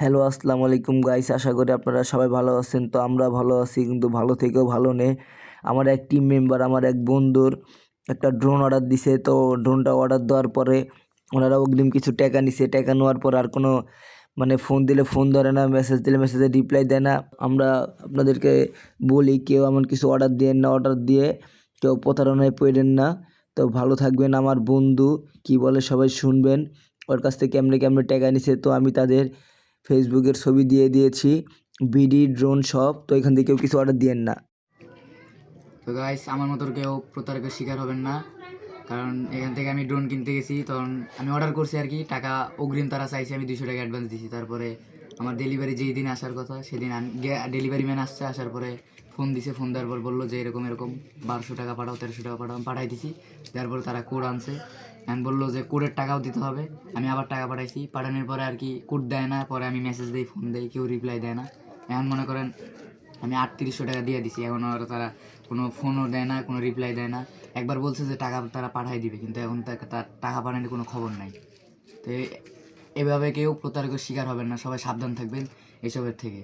Hello, আসসালামু আলাইকুম guys. আশা করি আপনারা সবাই ভালো আছেন। তো আমরা ভালো আছি, কিন্তু ভালো থেকেও ভালো নেই। আমার এক টিম মেম্বার, আমার এক বন্ধুর একটা ড্রোন অর্ডার দিছে। তো ড্রোনটা অর্ডার দেওয়ার পরে ওনারা অগ্রিম কিছু টাকা নিছে। টাকা নেওয়ার পর আর কোনো ফোন দিলে ফোন ধরে না, মেসেজ দিলে মেসেজে রিপ্লাই দেয় না। আমরা আপনাদেরকে বলি, কেউ এমন কিছু অর্ডার দিয়েন না। অর্ডার দিয়ে কেউ প্রতারণায় পড়েন না। তো ভালো থাকবেন। আমার বন্ধু কি বলে সবাই শুনবেন। ওর কাছ থেকে কেমনে কেমনে টাকা নিছে, তো আমি তাদের ফেসবুকের ছবি দিয়ে দিয়েছি, বিডি ড্রোন শপ। তো এখান থেকে কেউ কিছু অর্ডার দিয়েন না। তো গাইস, আমার মতো কেউ প্রতারকের শিকার হবেন না, কারণ এখান থেকে আমি ড্রোন কিনতে গেছি, তখন আমি অর্ডার করছি আর কি, টাকা অগ্রিম তারা চাইছে, আমি 200 টাকা অ্যাডভান্স দিয়েছি। তারপরে আমার ডেলিভারি যেই দিন আসার কথা সেদিন ডেলিভারি ম্যান আসছে, আসার পরে ফোন দিছে। ফোন দেওয়ার পর বললো যে এরকম এরকম 1200 টাকা পাঠাও, 1300 টাকা পাঠাও। আমি পাঠাই দিছি। দেওয়ার পরে তারা কোড আনছে, আমি বললো যে কোডের টাকাও দিতে হবে। আমি আবার টাকা পাঠাইছি। পাঠানোর পরে আর কি কোড দেয় না। পরে আমি মেসেজ দিই, ফোন দিই, কেউ রিপ্লাই দেয় না। এখন মনে করেন আমি 3800 টাকা দিয়ে দিছি, এখন আর তারা কোনো ফোনও দেয় না, কোনো রিপ্লাই দেয় না। একবার বলছে যে টাকা তারা পাঠাই দিবে, কিন্তু এখন তার টাকা পাঠানোর কোনো খবর নাই। তো এভাবে কেউ প্রতারকের শিকার হবেন না, সবাই সাবধান থাকবেন এসবের থেকে।